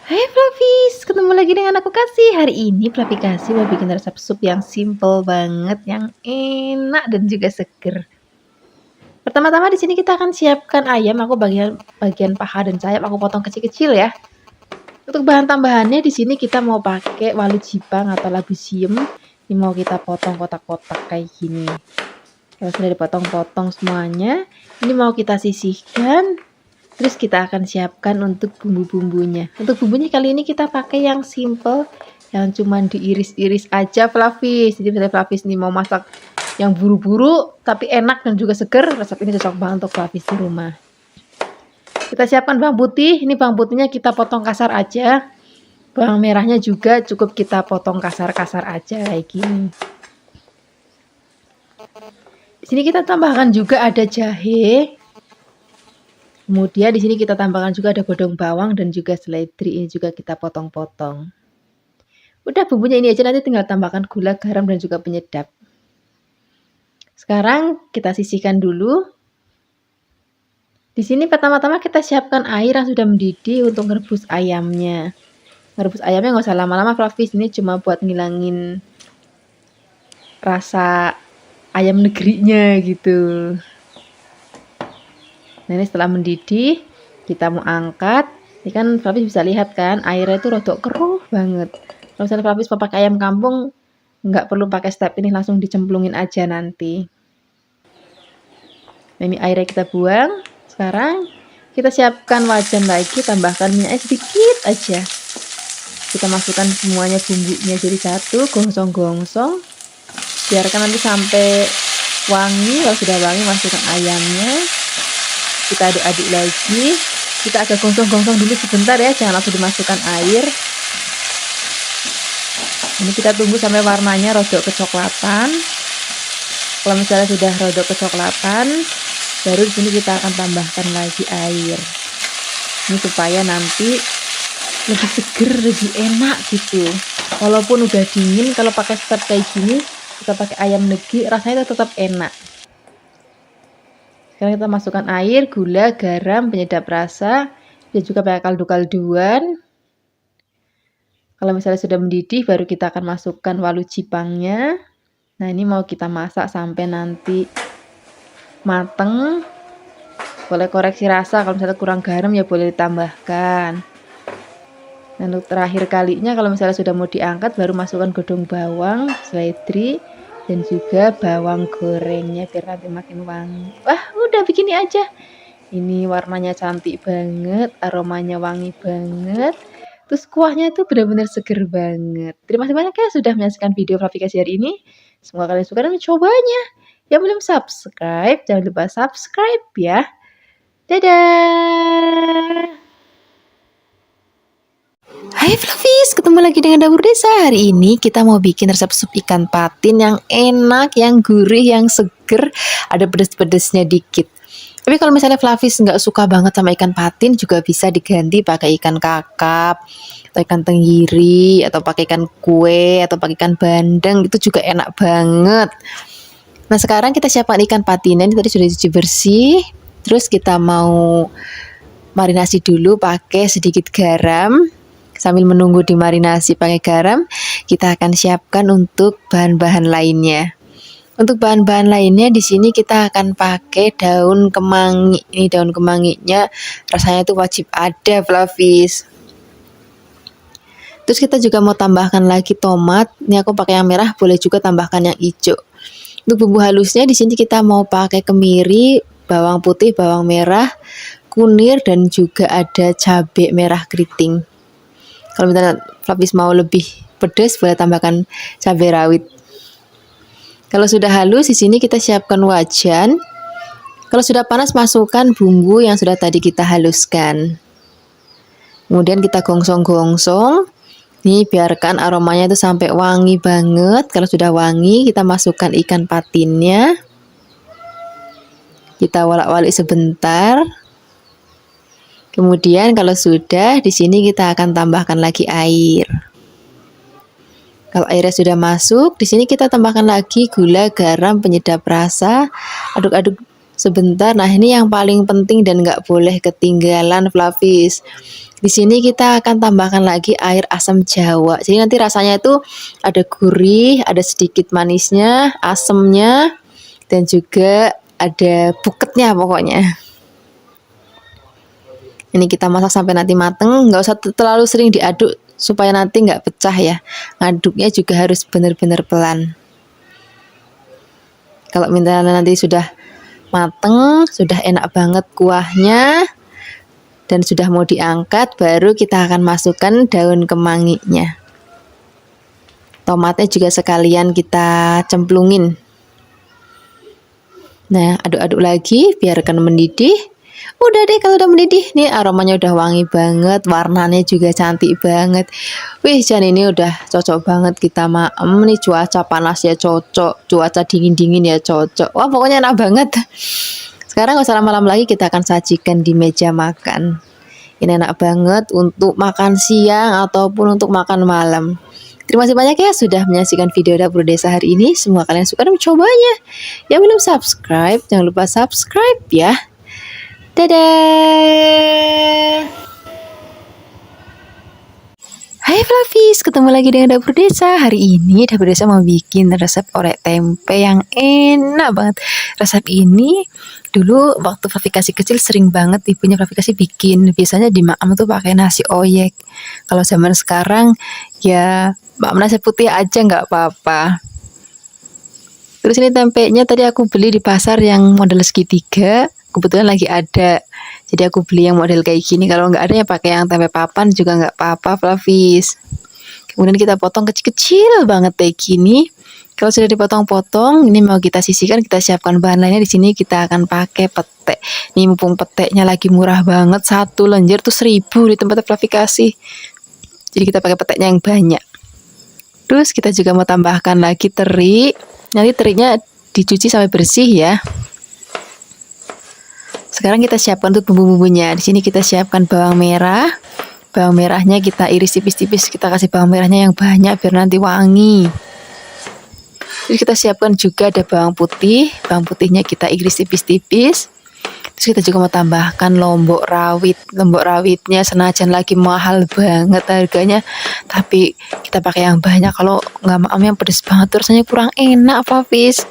Hai Flavis, ketemu lagi dengan aku Kasih. Hari ini Flavi Kasih mau bikin resep sup yang simple banget, yang enak dan juga seger. Pertama-tama di sini kita akan siapkan ayam. Aku bagian paha dan sayap aku potong kecil-kecil ya. Untuk bahan tambahannya di sini kita mau pakai walu jipang atau labu siam. Ini mau kita potong kotak-kotak kayak gini. Kalau sudah dipotong-potong semuanya, ini mau kita sisihkan. Terus kita akan siapkan untuk bumbu-bumbunya. Untuk bumbunya kali ini kita pakai yang simple, yang cuman diiris-iris aja Flavis. Jadi misalnya Flavis nih mau masak yang buru-buru tapi enak dan juga seger, resep ini cocok banget untuk Flavis di rumah. Kita siapkan bawang putih. Ini bawang putihnya kita potong kasar aja. Bawang merahnya juga cukup kita potong kasar-kasar aja kayak gini. Di sini kita tambahkan juga ada jahe. Kemudian di sini kita tambahkan juga ada godong bawang dan juga seledri, ini juga kita potong-potong. Udah bumbunya ini aja, nanti tinggal tambahkan gula, garam dan juga penyedap. Sekarang kita sisihkan dulu. Di sini pertama-tama kita siapkan air yang sudah mendidih untuk merebus ayamnya. Merebus ayamnya nggak usah lama-lama Flavis, ini cuma buat ngilangin rasa ayam negerinya gitu. Nah ini setelah mendidih, kita mau angkat. Ini kan Flavis bisa lihat kan, airnya itu rodok keruh banget. Kalau misalnya Flavis mau pakai ayam kampung, nggak perlu pakai step ini, langsung dicemplungin aja nanti. Nah ini airnya kita buang. Sekarang kita siapkan wajan lagi, tambahkan minyaknya sedikit aja. Kita masukkan semuanya bumbunya jadi satu, gongsong-gongsong. Biarkan nanti sampai wangi. Kalau sudah wangi, masukkan ayamnya. Kita aduk-aduk lagi. Kita agak gongsong-gongsong dulu sebentar ya, jangan langsung dimasukkan air. Ini kita tunggu sampai warnanya rodok kecoklatan. Kalau misalnya sudah rodok kecoklatan, baru di sini kita akan tambahkan lagi air. Ini supaya nanti lebih seger, lebih enak gitu. Walaupun udah dingin, kalau pakai step kayak gini, kita pakai ayam negeri, rasanya tetap enak. Sekarang kita masukkan air, gula, garam, penyedap rasa, dan juga pakai kaldu-kalduan. Kalau misalnya sudah mendidih, baru kita akan masukkan walu jipangnya. Nah ini mau kita masak sampai nanti mateng. Boleh koreksi rasa, kalau misalnya kurang garam ya boleh ditambahkan. Nah untuk terakhir kalinya kalau misalnya sudah mau diangkat, baru masukkan godong bawang, seledri, dan juga bawang gorengnya biar nanti makin wangi. Wah udah begini aja. Ini warnanya cantik banget, aromanya wangi banget. Terus kuahnya itu benar-benar seger banget. Terima kasih banyak ya sudah menyaksikan video Flavi Kasih hari ini. Semoga kalian suka dan mencobanya. Yang belum subscribe, jangan lupa subscribe ya. Dadah! Hai Flavis, ketemu lagi dengan Dapur Desa. Hari ini kita mau bikin resep sup ikan patin yang enak, yang gurih, yang seger. Ada pedes-pedesnya dikit. Tapi kalau misalnya Flavis nggak suka banget sama ikan patin, juga bisa diganti pakai ikan kakap, atau ikan tenggiri, atau pakai ikan kue, atau pakai ikan bandeng. Itu juga enak banget. Nah sekarang kita siapkan ikan patinnya. Ini tadi sudah dicuci bersih. Terus kita mau marinasi dulu pakai sedikit garam. Sambil menunggu dimarinasi pakai garam, kita akan siapkan untuk bahan-bahan lainnya. Untuk bahan-bahan lainnya di sini kita akan pakai daun kemangi. Ini daun kemanginya rasanya itu wajib ada Flavis. Terus kita juga mau tambahkan lagi tomat. Ini aku pakai yang merah, boleh juga tambahkan yang hijau. Untuk bumbu halusnya di sini kita mau pakai kemiri, bawang putih, bawang merah, kunir, dan juga ada cabai merah keriting. Kalau misalnya Flavis mau lebih pedas, boleh tambahkan cabai rawit. Kalau sudah halus, di sini kita siapkan wajan. Kalau sudah panas, masukkan bumbu yang sudah tadi kita haluskan. Kemudian kita gongsong-gongsong. Nih, biarkan aromanya itu sampai wangi banget. Kalau sudah wangi, kita masukkan ikan patinnya. Kita walak-walik sebentar. Kemudian kalau sudah, di sini kita akan tambahkan lagi air. Kalau airnya sudah masuk, di sini kita tambahkan lagi gula, garam, penyedap rasa. Aduk-aduk sebentar. Nah ini yang paling penting dan nggak boleh ketinggalan Flavis. Di sini kita akan tambahkan lagi air asam jawa. Jadi nanti rasanya itu ada gurih, ada sedikit manisnya, asemnya, dan juga ada buketnya pokoknya. Ini kita masak sampai nanti mateng, nggak usah terlalu sering diaduk supaya nanti nggak pecah ya. Ngaduknya juga harus benar-benar pelan. Kalau misalnya nanti sudah mateng, sudah enak banget kuahnya, dan sudah mau diangkat, baru kita akan masukkan daun kemanginya. Tomatnya juga sekalian kita cemplungin. Nah, aduk-aduk lagi, biarkan mendidih. Udah deh kalau udah mendidih, nih aromanya udah wangi banget, warnanya juga cantik banget. Wih, Jan ini udah cocok banget kita maem nih, cuaca panas ya cocok, cuaca dingin-dingin ya cocok. Wah, pokoknya enak banget. Sekarang gak usah lama-lama lagi, kita akan sajikan di meja makan. Ini enak banget untuk makan siang ataupun untuk makan malam. Terima kasih banyak ya sudah menyaksikan video Dapur Desa hari ini. Semoga kalian suka dan mencobanya. Yang belum subscribe, jangan lupa subscribe ya. Dadah! Hai Flavis, ketemu lagi dengan Dapur Desa. Hari ini Dapur Desa mau bikin resep orek tempe yang enak banget. Resep ini dulu waktu Flavi kasih kecil sering banget ibunya Flavi kasih bikin. Biasanya di maam tuh pakai nasi oyek. Kalau zaman sekarang ya nasi putih aja nggak apa-apa. Terus ini tempenya tadi aku beli di pasar yang model segitiga. Kebetulan lagi ada. Jadi aku beli yang model kayak gini. Kalau nggak ada ya pakai yang tempe papan juga nggak apa-apa, Flavis. Kemudian kita potong kecil-kecil banget kayak gini. Kalau sudah dipotong-potong, ini mau kita sisihkan, kita siapkan bahan lainnya. Di sini kita akan pakai petek. Nih mumpung peteknya lagi murah banget, satu lenjer tuh 1.000 di tempat Flavi kasih. Jadi kita pakai peteknya yang banyak. Terus kita juga mau tambahkan lagi teri. Nanti terinya dicuci sampai bersih ya. Sekarang kita siapkan untuk bumbu-bumbunya. Di sini kita siapkan bawang merah. Bawang merahnya kita iris tipis-tipis. Kita kasih bawang merahnya yang banyak biar nanti wangi. Terus kita siapkan juga ada bawang putih. Bawang putihnya kita iris tipis-tipis. Terus kita juga mau tambahkan lombok rawit. Lombok rawitnya senajan lagi mahal banget harganya, tapi kita pakai yang banyak. Kalau nggak mau yang pedes banget rasanya kurang enak, Flavis.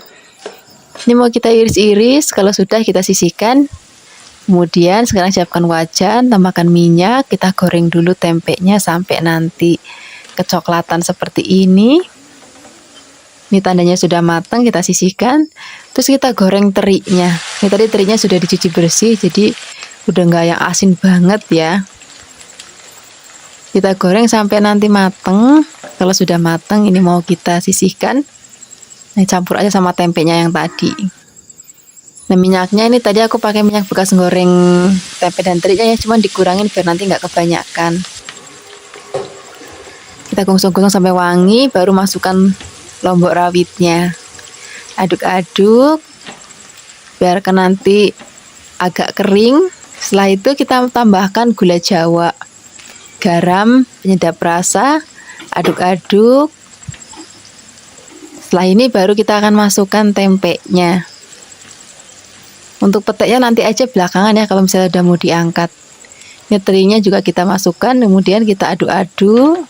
Ini mau kita iris-iris. Kalau sudah kita sisihkan. Kemudian sekarang siapkan wajan, tambahkan minyak, kita goreng dulu tempenya sampai nanti kecoklatan seperti ini. Ini tandanya sudah matang, kita sisihkan. Terus kita goreng terinya. Ini tadi terinya sudah dicuci bersih, jadi udah nggak yang asin banget ya. Kita goreng sampai nanti matang. Kalau sudah matang, ini mau kita sisihkan. Nah, campur aja sama tempenya yang tadi. Nah, minyaknya ini tadi aku pakai minyak bekas goreng tempe dan terinya ya, cuman dikurangin biar nanti nggak kebanyakan. Kita gosong-gosong sampai wangi, baru masukkan lombok rawitnya. Aduk-aduk, biarkan nanti agak kering. Setelah itu kita tambahkan gula jawa, garam, penyedap rasa, aduk-aduk. Setelah ini baru kita akan masukkan tempenya. Untuk peteknya nanti aja belakangan ya kalau misalnya udah mau diangkat. Ini terinya juga kita masukkan, kemudian kita aduk-aduk.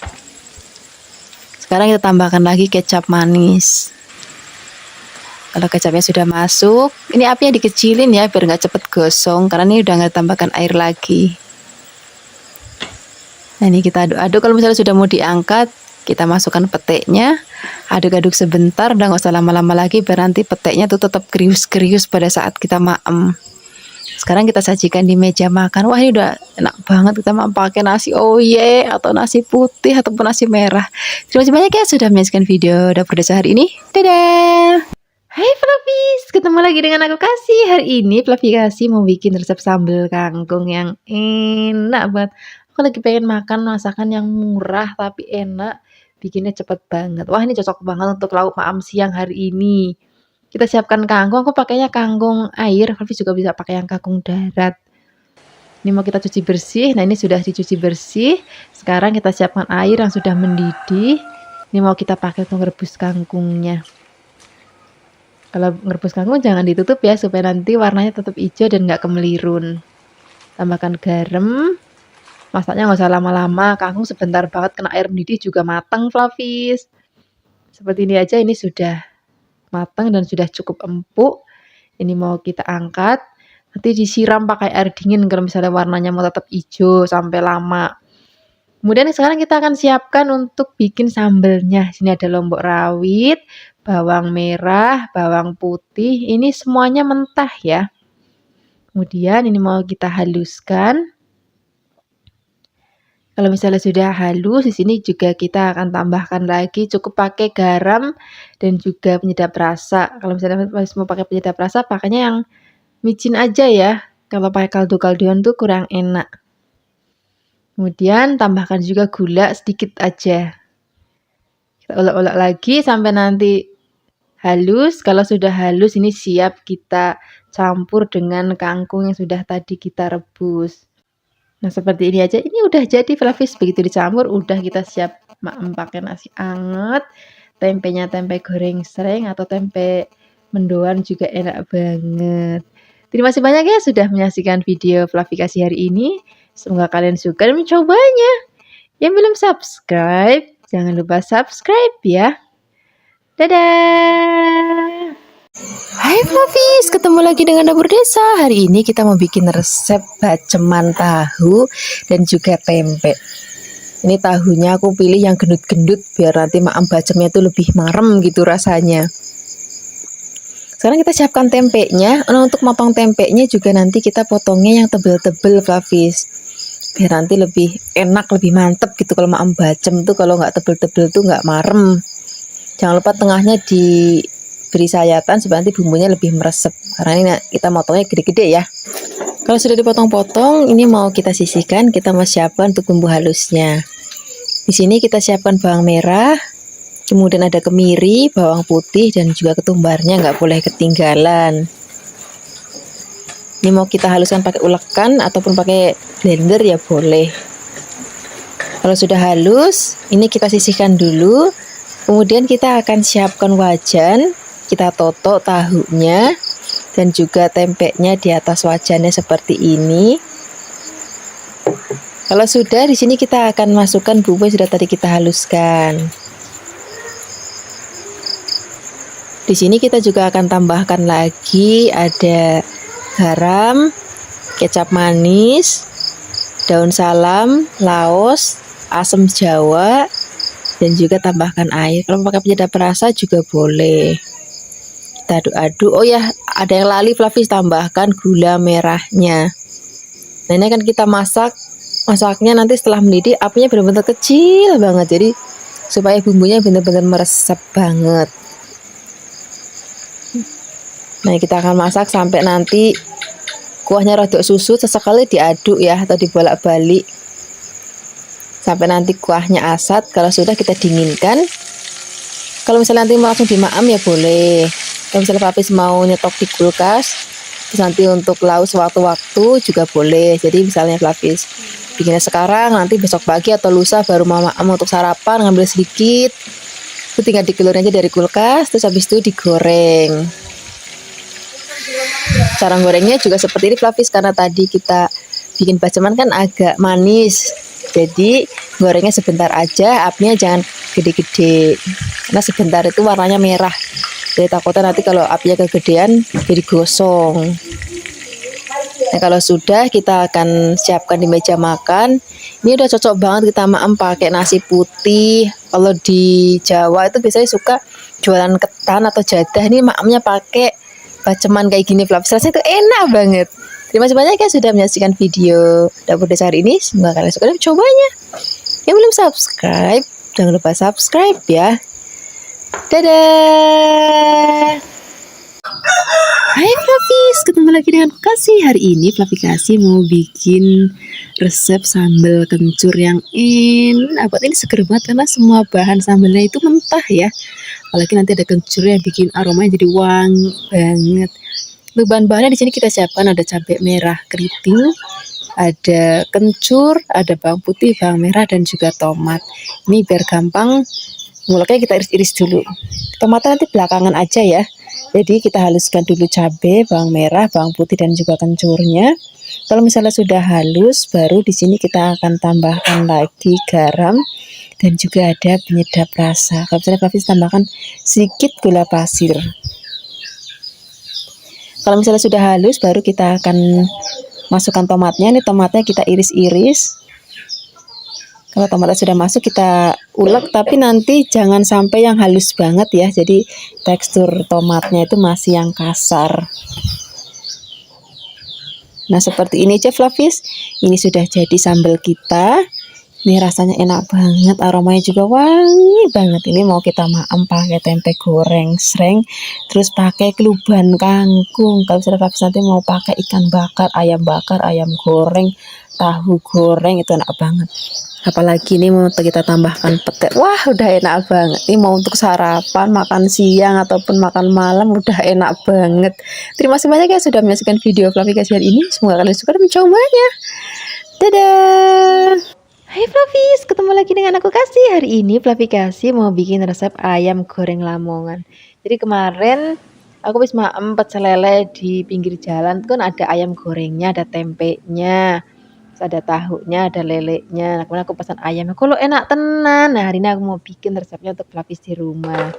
Sekarang kita tambahkan lagi kecap manis. Kalau kecapnya sudah masuk, ini apinya dikecilin ya biar nggak cepet gosong, karena ini udah nggak tambahkan air lagi. Nah, ini kita aduk-aduk. Kalau misalnya sudah mau diangkat, kita masukkan peteknya, aduk-aduk sebentar, udah nggak usah lama-lama lagi biar nanti peteknya tuh tetap krius-krius pada saat kita maem. Sekarang kita sajikan di meja makan. Wah, ini udah enak banget kita maem pakai nasi oyek atau nasi putih ataupun nasi merah. Terima kasih banyak ya sudah menyaksikan video Dapur Desa hari ini. Dadah. Hai Flavis, ketemu lagi dengan aku Kasih. Hari ini Flavi Kasih mau bikin resep sambal kangkung yang enak banget. Aku lagi pengen makan masakan yang murah tapi enak. Bikinnya cepet banget. Wah, ini cocok banget untuk lauk maam siang hari ini. Kita siapkan kangkung. Aku pakainya kangkung air. Flavi juga bisa pakai yang kangkung darat. Ini mau kita cuci bersih. Nah, ini sudah dicuci bersih. Sekarang kita siapkan air yang sudah mendidih. Ini mau kita pakai untuk merebus kangkungnya. Kalau merebus kangkung jangan ditutup ya, supaya nanti warnanya tetap hijau dan nggak kemelirun. Tambahkan garam. Masaknya nggak usah lama-lama, kangkung sebentar banget kena air mendidih juga matang, Fluffys. Seperti ini aja, ini sudah matang dan sudah cukup empuk. Ini mau kita angkat, nanti disiram pakai air dingin kalau misalnya warnanya mau tetap hijau sampai lama. Kemudian sekarang kita akan siapkan untuk bikin sambelnya. Sini ada lombok rawit, bawang merah, bawang putih. Ini semuanya mentah ya. Kemudian ini mau kita haluskan. Kalau misalnya sudah halus, di sini juga kita akan tambahkan lagi cukup pakai garam dan juga penyedap rasa. Kalau misalnya mau pakai penyedap rasa, pakainya yang micin aja ya. Kalau pakai kaldu-kalduan tuh kurang enak. Kemudian tambahkan juga gula sedikit aja. Kita ulek-ulek lagi sampai nanti halus. Kalau sudah halus, ini siap kita campur dengan kangkung yang sudah tadi kita rebus. Nah, seperti ini aja. Ini udah jadi Fluffys. Begitu dicampur, udah kita siap pakai nasi anget. Tempenya tempe goreng sereng atau tempe mendoan juga enak banget. Terima kasih banyak ya sudah menyaksikan video Fluffy kasih hari ini. Semoga kalian suka dan mencobanya. Yang belum subscribe, jangan lupa subscribe ya. Dadah! Hai Fluffys, ketemu lagi dengan Dapur Desa. Hari ini kita mau bikin resep baceman tahu dan juga tempe. Ini tahunya aku pilih yang gendut-gendut biar nanti maem bacemnya itu lebih marem gitu rasanya. Sekarang kita siapkan tempenya. Nah, untuk mapang tempenya juga nanti kita potongnya yang tebel-tebel Fluffys. Biar nanti lebih enak, lebih mantep gitu. Kalau maem bacem tuh kalau nggak tebel-tebel tuh nggak marem. Jangan lupa tengahnya diberi sayatan supaya nanti bumbunya lebih meresep. Karena ini kita motongnya gede-gede ya. Kalau sudah dipotong-potong, ini mau kita sisihkan. Kita mau siapkan untuk bumbu halusnya. Di sini kita siapkan bawang merah, kemudian ada kemiri, bawang putih, dan juga ketumbarnya nggak boleh ketinggalan. Ini mau kita haluskan pakai ulekan ataupun pakai blender ya boleh. Kalau sudah halus, ini kita sisihkan dulu. Kemudian kita akan siapkan wajan, kita totok tahunya dan juga tempenya di atas wajannya seperti ini. Kalau sudah, di sini kita akan masukkan bumbu yang sudah tadi kita haluskan. Di sini kita juga akan tambahkan lagi ada garam, kecap manis, daun salam, laos, asam jawa, dan juga tambahkan air. Kalau pakai penyedap rasa juga boleh. Kita aduk-aduk. Oh ya, ada yang lali Fluffys, tambahkan gula merahnya. Nah, ini akan kita masaknya nanti setelah mendidih, apinya benar-benar kecil banget. Jadi supaya bumbunya benar-benar meresap banget. Nah, kita akan masak sampai nanti kuahnya rada susu, sesekali diaduk ya atau dibolak-balik sampai nanti kuahnya asat. Kalau sudah kita dinginkan. Kalau misalnya nanti mau langsung dimaem ya boleh. Kalau misalnya Fluffys mau nyetok di kulkas, terus nanti untuk lauk sewaktu-waktu juga boleh. Jadi misalnya Fluffys bikinnya sekarang, nanti besok pagi atau lusa baru mau maem untuk sarapan, ngambil sedikit, itu tinggal dikeluarin aja dari kulkas, terus habis itu digoreng. Cara gorengnya juga seperti ini Fluffys, karena tadi kita bikin baceman kan agak manis. Jadi gorengnya sebentar aja, apinya jangan gede-gede. Karena sebentar itu warnanya merah. Jadi takutnya nanti kalau apinya kegedean jadi gosong. Nah, kalau sudah kita akan siapkan di meja makan. Ini udah cocok banget kita maem pakai nasi putih. Kalau di Jawa itu biasanya suka jualan ketan atau jadah. Ini maemnya pakai baceman kayak gini Fluffys. Rasanya itu enak banget. Terima kasih banyak ya sudah menyaksikan video Dapur Desa hari ini. Semoga kalian suka dan mencobanya. Yang belum subscribe, jangan lupa subscribe ya. Dadah. Hai Fluffys, ketemu lagi dengan Kasih. Hari ini Fluffy Kasih mau bikin resep sambal kencur yang enak. Ini seger banget karena semua bahan sambalnya itu mentah ya. Apalagi nanti ada kencur yang bikin aromanya jadi wangi banget. Untuk bahan-bahannya di sini kita siapkan ada cabai merah keriting, ada kencur, ada bawang putih, bawang merah, dan juga tomat. Ini biar gampang nguleknya kita iris-iris dulu. Tomatnya nanti belakangan aja ya. Jadi kita haluskan dulu cabai, bawang merah, bawang putih, dan juga kencurnya. Kalau misalnya sudah halus, baru di sini kita akan tambahkan lagi garam dan juga ada penyedap rasa. Kalau misalnya Flavis tambahkan sedikit gula pasir. Kalau misalnya sudah halus, baru kita akan masukkan tomatnya. Ini tomatnya kita iris-iris. Kalau tomatnya sudah masuk, kita ulek, tapi nanti jangan sampai yang halus banget ya. Jadi tekstur tomatnya itu masih yang kasar. Nah, seperti ini aja Flavis. Ini sudah jadi sambal kita. Ini rasanya enak banget, aromanya juga wangi banget. Ini mau kita maem pakai tempe goreng sreng, terus pakai keluban kangkung. Kalau misalnya Flavis nanti mau pakai ikan bakar, ayam goreng, tahu goreng, itu enak banget. Apalagi ini mau kita tambahkan pete. Wah, udah enak banget. Ini mau untuk sarapan, makan siang ataupun makan malam udah enak banget. Terima kasih banyak ya sudah menyaksikan video Flavis hari ini. Semoga kalian suka dan mencobanya. Dadah. Hai Flavis, ketemu lagi dengan aku Kasih. Hari ini Flavis mau bikin resep ayam goreng Lamongan. Jadi kemarin aku habis maem pecel lele di pinggir jalan, itu kan ada ayam gorengnya, ada tempenya, ada tahunya, ada lelenya. Nah, kemudian aku pesan ayamnya, kalau enak tenan. Nah, hari ini aku mau bikin resepnya untuk Flavis di rumah.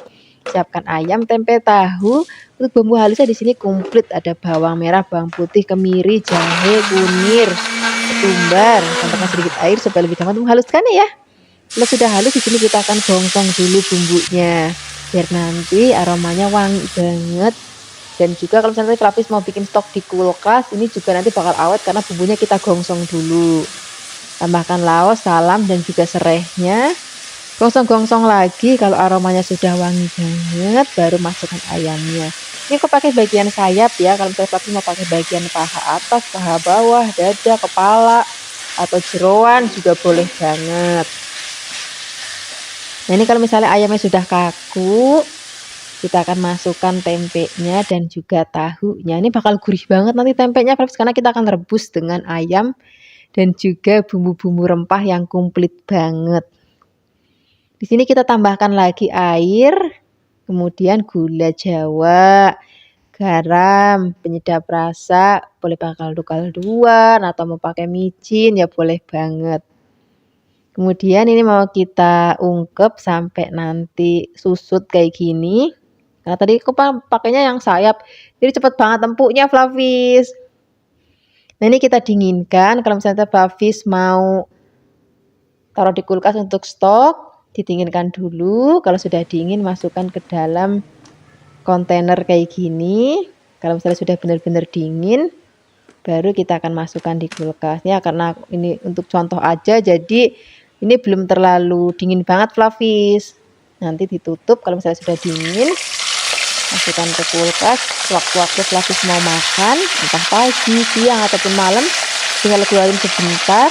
Siapkan ayam, tempe, tahu. Untuk bumbu halusnya di sini komplit, ada bawang merah, bawang putih, kemiri, jahe, kunir, ketumbar. Tambahkan sedikit air supaya lebih gampang menghaluskan ya. Kalau sudah halus, di sini kita akan gongsong dulu bumbunya biar nanti aromanya wangi banget. Dan juga kalau misalnya Flavis mau bikin stok di kulkas, ini juga nanti bakal awet karena bumbunya kita gongsong dulu. Tambahkan laos, salam, dan juga serehnya. Gongsong-gongsong lagi, kalau aromanya sudah wangi banget, baru masukkan ayamnya. Ini aku pakai bagian sayap ya, kalau misalnya Flavis mau pakai bagian paha atas, paha bawah, dada, kepala, atau jeroan juga boleh banget. Nah, ini kalau misalnya ayamnya sudah kaku, kita akan masukkan tempenya dan juga tahunya. Ini bakal gurih banget nanti tempenya Flavis, karena kita akan rebus dengan ayam dan juga bumbu-bumbu rempah yang komplit banget. Di sini kita tambahkan lagi air, kemudian gula Jawa, garam, penyedap rasa, boleh pakai kaldu-kalduan atau mau pakai micin ya boleh banget. Kemudian ini mau kita ungkep sampai nanti susut kayak gini. Nah, tadi aku pakainya yang sayap, jadi cepet banget empuknya Flavis. Nah, ini kita dinginkan. Kalau misalnya Flavis mau taruh di kulkas untuk stok, didinginkan dulu. Kalau sudah dingin, masukkan ke dalam kontainer kayak gini. Kalau misalnya sudah benar-benar dingin, baru kita akan masukkan di kulkas. Ya, karena ini untuk contoh aja, jadi ini belum terlalu dingin banget Flavis. Nanti ditutup kalau misalnya sudah dingin. Masukkan ke kulkas, waktu-waktu Flavis mau makan, entah pagi, siang, ataupun malam, tinggal keluarin sebentar,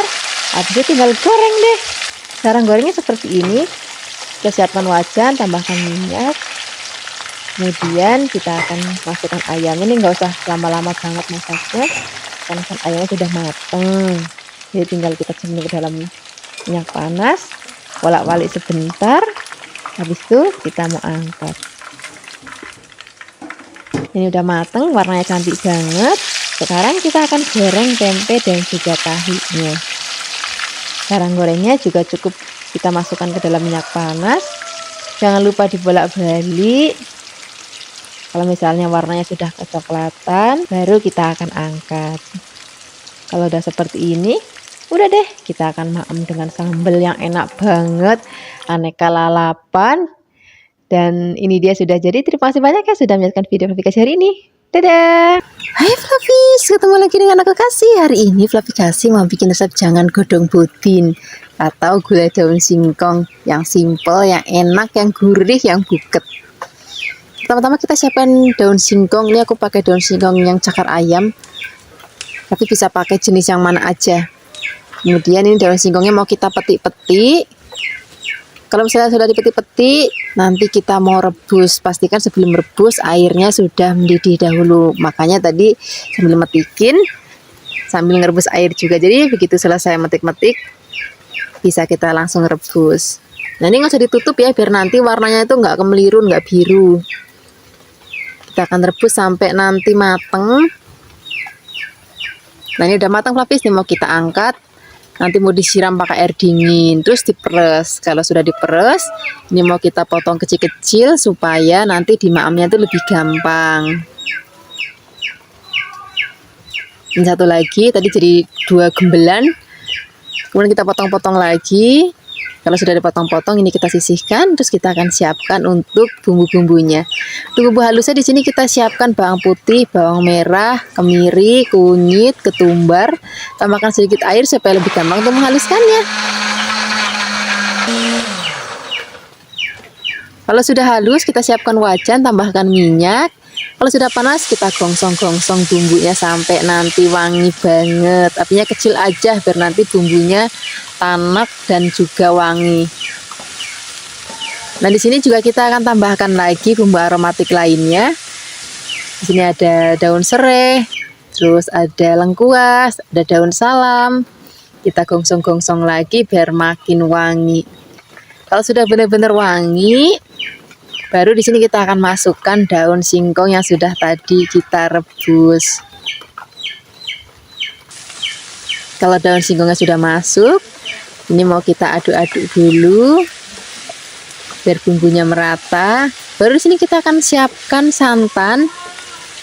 habis itu tinggal goreng deh. Cara gorengnya seperti ini. Kita siapkan wajan, tambahkan minyak, kemudian kita akan masukkan ayam. Ini nggak usah lama-lama banget masaknya, karena kan ayamnya sudah mateng. Jadi tinggal kita cemplung ke dalam minyak panas, bolak-balik sebentar, habis itu kita mau angkat. Ini udah mateng, warnanya cantik banget. Sekarang kita akan goreng tempe dan juga tahunya. Cara gorengnya juga cukup kita masukkan ke dalam minyak panas. Jangan lupa dibolak-balik. Kalau misalnya warnanya sudah kecoklatan, baru kita akan angkat. Kalau udah seperti ini, udah deh, kita akan maem dengan sambal yang enak banget, aneka lalapan. Dan ini dia sudah jadi. Terima kasih banyak ya sudah menyaksikan video Flavis hari ini. Dadah. Hai Flavis, ketemu lagi dengan aku Kasih. Hari ini Flavis mau bikin resep jangan godong budin atau gulai daun singkong yang simple, yang enak, yang gurih, yang buket. Pertama-tama kita siapkan daun singkong. Ini aku pakai daun singkong yang cakar ayam, tapi bisa pakai jenis yang mana aja. Kemudian ini daun singkongnya mau kita petik-petik. Kalau misalnya sudah dipetik-petik, nanti kita mau rebus. Pastikan sebelum rebus airnya sudah mendidih dahulu. Makanya tadi sambil metikin, sambil ngerebus air juga. Jadi begitu selesai metik-metik, bisa kita langsung rebus. Nah, ini nggak usah ditutup ya, biar nanti warnanya itu nggak kemeliru, nggak biru. Kita akan rebus sampai nanti mateng. Nah ini udah matang Flavis, nih mau kita angkat. Nanti mau disiram pakai air dingin, terus diperes. Kalau sudah diperes, ini mau kita potong kecil-kecil supaya nanti dimaamnya itu lebih gampang. Ini satu lagi, tadi jadi 2 gembelan. Kemudian kita potong-potong lagi. Kalau sudah dipotong-potong, ini kita sisihkan, terus kita akan siapkan untuk bumbu-bumbunya. Untuk bumbu halusnya di sini kita siapkan bawang putih, bawang merah, kemiri, kunyit, ketumbar. Tambahkan sedikit air supaya lebih gampang untuk menghaluskannya. Kalau sudah halus, kita siapkan wajan, tambahkan minyak. Kalau sudah panas, kita gongsong-gongsong bumbunya sampai nanti wangi banget. Apinya kecil aja biar nanti bumbunya tanak dan juga wangi. Nah, di sini juga kita akan tambahkan lagi bumbu aromatik lainnya. Di sini ada daun serai, terus ada lengkuas, ada daun salam. Kita gongsong-gongsong lagi biar makin wangi. Kalau sudah benar-benar wangi, baru di sini kita akan masukkan daun singkong yang sudah tadi kita rebus. Kalau daun singkongnya sudah masuk, ini mau kita aduk-aduk dulu biar bumbunya merata. Baru di sini kita akan siapkan santan.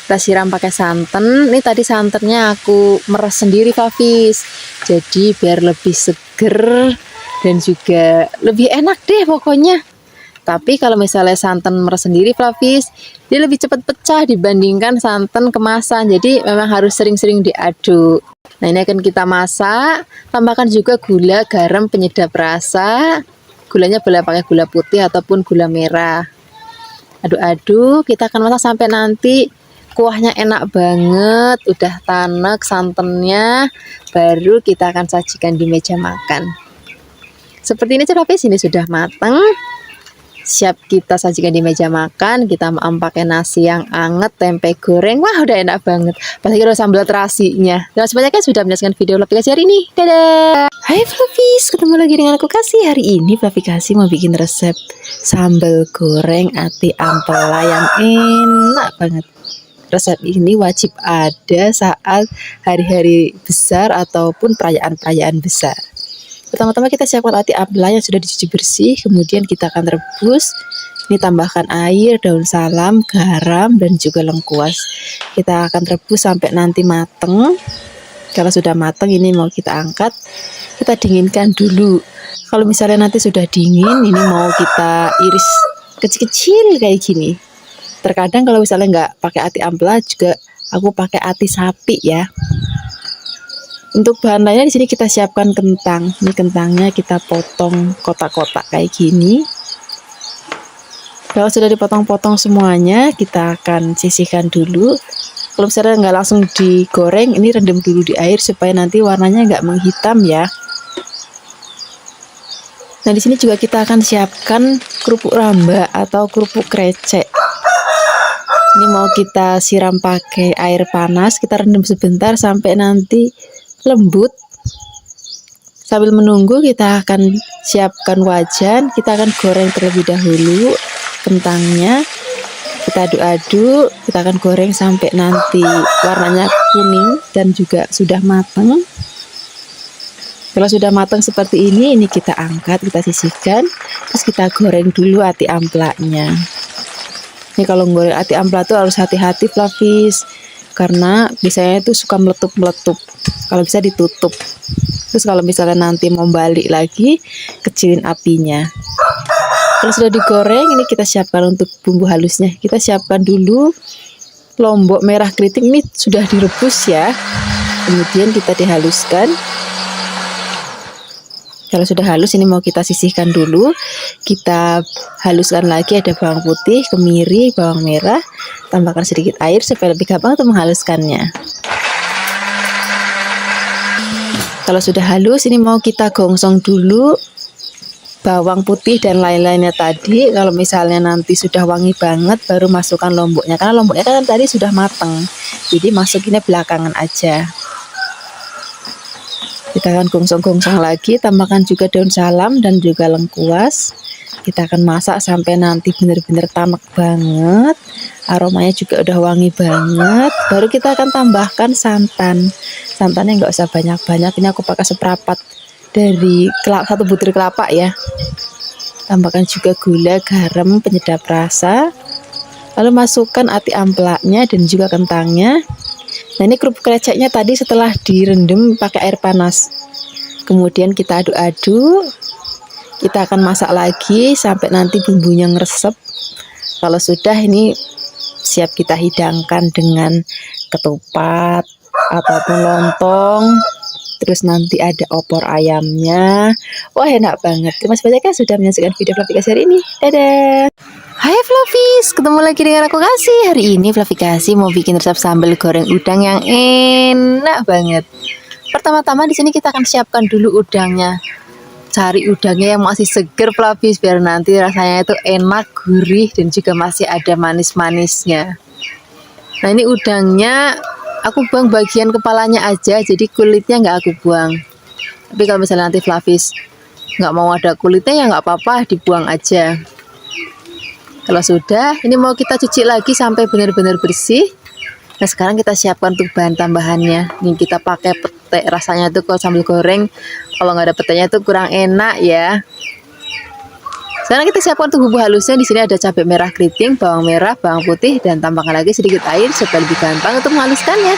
Kita siram pakai santan. Ini tadi santannya aku meres sendiri Flavis. Jadi biar lebih seger dan juga lebih enak deh pokoknya. Tapi kalau misalnya santan meres sendiri Flavis, dia lebih cepat pecah dibandingkan santan kemasan. Jadi memang harus sering-sering diaduk. Nah ini akan kita masak. Tambahkan juga gula, garam, penyedap rasa. Gulanya boleh pakai gula putih ataupun gula merah. Aduk-aduk, kita akan masak sampai nanti kuahnya enak banget. Udah tanek santannya, baru kita akan sajikan di meja makan. Seperti ini Flavis, ini sudah matang. Siap kita sajikan di meja makan. Kita mau pakai nasi yang anget, tempe goreng. Wah udah enak banget. Apalagi ada sambal terasinya. Terima kasih banyak ya sudah menyaksikan video aplikasi hari ini. Dadah. Hai Flavis, ketemu lagi dengan aku Kasih. Hari ini Flavis mau bikin resep sambal goreng ati ampela yang enak banget. Resep ini wajib ada saat hari-hari besar ataupun perayaan-perayaan besar. Pertama-tama kita siapkan ati ampela yang sudah dicuci bersih, kemudian kita akan rebus. Ini tambahkan air, daun salam, garam, dan juga lengkuas. Kita akan rebus sampai nanti mateng. Kalau sudah mateng, ini mau kita angkat. Kita dinginkan dulu. Kalau misalnya nanti sudah dingin, ini mau kita iris kecil-kecil kayak gini. Terkadang kalau misalnya nggak pakai ati ampela juga aku pakai ati sapi ya. Untuk bahan lainnya di sini kita siapkan kentang. Ini kentangnya kita potong kotak-kotak kayak gini. Kalau sudah dipotong-potong semuanya, kita akan sisihkan dulu. Kalau misalnya nggak langsung digoreng, ini rendam dulu di air supaya nanti warnanya nggak menghitam ya. Nah di sini juga kita akan siapkan kerupuk ramba atau kerupuk krecek. Ini mau kita siram pakai air panas, kita rendam sebentar sampai nanti lembut. Sambil menunggu kita akan siapkan wajan. Kita akan goreng terlebih dahulu kentangnya. Kita aduk-aduk, kita akan goreng sampai nanti warnanya kuning dan juga sudah matang. Kalau sudah matang seperti ini kita angkat, kita sisihkan, terus kita goreng dulu ati amplaknya. Ini kalau goreng ati ampla tuh harus hati-hati Flavis, karena biasanya itu suka meletup-meletup. Kalau bisa ditutup. Terus kalau misalnya nanti mau balik lagi, kecilin apinya. Kalau sudah digoreng, ini kita siapkan untuk bumbu halusnya. Kita siapkan dulu lombok merah keriting, ini sudah direbus ya. Kemudian kita dihaluskan. Kalau sudah halus, ini mau kita sisihkan dulu. Kita haluskan lagi, ada bawang putih, kemiri, bawang merah. Tambahkan sedikit air supaya lebih gampang untuk menghaluskannya. Kalau sudah halus, ini mau kita gongsong dulu bawang putih dan lain-lainnya tadi. Kalau misalnya nanti sudah wangi banget, baru masukkan lomboknya. Karena lomboknya kan tadi sudah matang, jadi masukinnya belakangan aja. Kita akan gongsong-gongsong lagi, tambahkan juga daun salam dan juga lengkuas. Kita akan masak sampai nanti benar-benar tamak banget. Aromanya juga udah wangi banget. Baru kita akan tambahkan santan. Santannya nggak usah banyak-banyak. Ini aku pakai seperempat dari 1 butir kelapa ya. Tambahkan juga gula, garam, penyedap rasa. Lalu masukkan ati amplaknya dan juga kentangnya. Nah, ini kerupuk kreceknya tadi setelah direndam pakai air panas. Kemudian kita aduk-aduk. Kita akan masak lagi sampai nanti bumbunya ngeresep. Kalau sudah, ini siap kita hidangkan dengan ketupat ataupun lontong. Terus nanti ada opor ayamnya. Wah, enak banget. Terima kasih banyak ya sudah menyaksikan video Flavikasi hari ini. Dadah. Hai Flavis, ketemu lagi dengan aku Kasih. Hari ini Flavikasi mau bikin resep sambal goreng udang yang enak banget. Pertama-tama di sini kita akan siapkan dulu udangnya. Cari udangnya yang masih seger Flavis, biar nanti rasanya itu enak, gurih, dan juga masih ada manis-manisnya. Nah, ini udangnya aku buang bagian kepalanya aja, jadi kulitnya nggak aku buang. Tapi kalau misalnya nanti Flavis nggak mau ada kulitnya ya nggak apa-apa, dibuang aja. Kalau sudah, ini mau kita cuci lagi sampai benar-benar bersih. Nah, sekarang kita siapkan untuk bahan tambahannya. Ini kita pakai petai, rasanya tuh kalau sambal goreng kalau nggak ada petainya itu kurang enak ya. Sekarang kita siapkan untuk bumbu halusnya. Di sini ada cabai merah keriting, bawang merah, bawang putih, dan tambahkan lagi sedikit air supaya lebih gampang untuk menghaluskannya.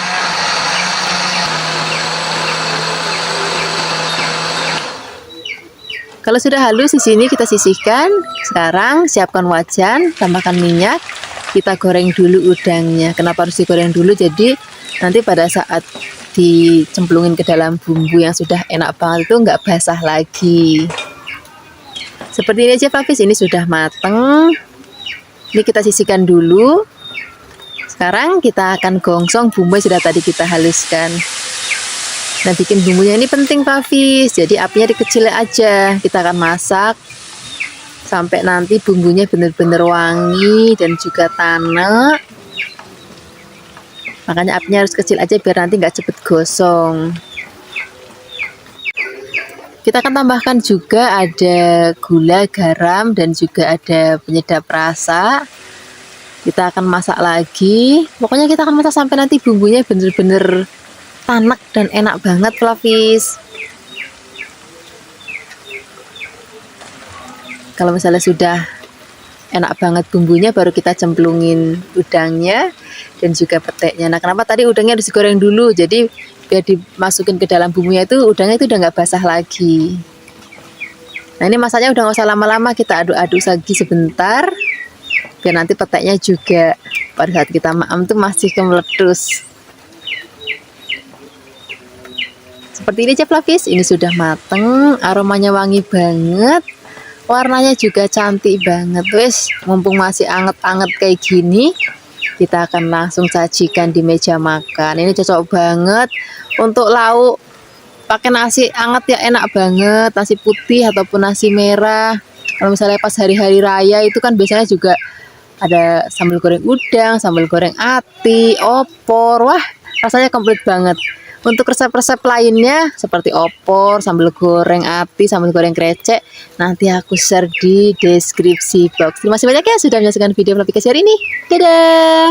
Kalau sudah halus di sini kita sisihkan. Sekarang siapkan wajan, tambahkan minyak. Kita goreng dulu udangnya. Kenapa harus digoreng dulu? Jadi nanti pada saat dicemplungin ke dalam bumbu yang sudah enak banget itu nggak basah lagi. Seperti ini aja Flavis, ini sudah mateng. Ini kita sisihkan dulu. Sekarang kita akan gongsong bumbu yang sudah tadi kita haluskan. Nah, bikin bumbunya ini penting Flavis, jadi apinya dikecilin aja. Kita akan masak sampai nanti bumbunya benar-benar wangi dan juga tanek. Makanya apinya harus kecil aja biar nanti nggak cepet gosong. Kita akan tambahkan juga ada gula, garam, dan juga ada penyedap rasa. Kita akan masak lagi. Pokoknya kita akan masak sampai nanti bumbunya benar-benar tanak dan enak banget Flavis. Kalau misalnya sudah enak banget bumbunya, baru kita cemplungin udangnya dan juga petainya. Nah, kenapa tadi udangnya harus digoreng dulu? Jadi biar dimasukin ke dalam bumbunya itu udangnya itu udah nggak basah lagi. Nah, ini masaknya udah nggak usah lama-lama, kita aduk-aduk lagi sebentar biar nanti petainya juga pada saat kita maam tuh masih kemeletus. Seperti ini aja Flavis, ini sudah mateng, aromanya wangi banget, warnanya juga cantik banget. Wes, mumpung masih anget-anget kayak gini, kita akan langsung sajikan di meja makan. Ini cocok banget untuk lauk, pakai nasi anget ya, enak banget, nasi putih ataupun nasi merah. Kalau misalnya pas hari-hari raya itu kan biasanya juga ada sambal goreng udang, sambal goreng ati, opor, wah rasanya komplit banget. Untuk resep-resep lainnya seperti opor, sambal goreng ati, sambal goreng krecek, nanti aku share di deskripsi box. Terima kasih banyak ya sudah menyaksikan video Flavikasi hari ini. Dadah!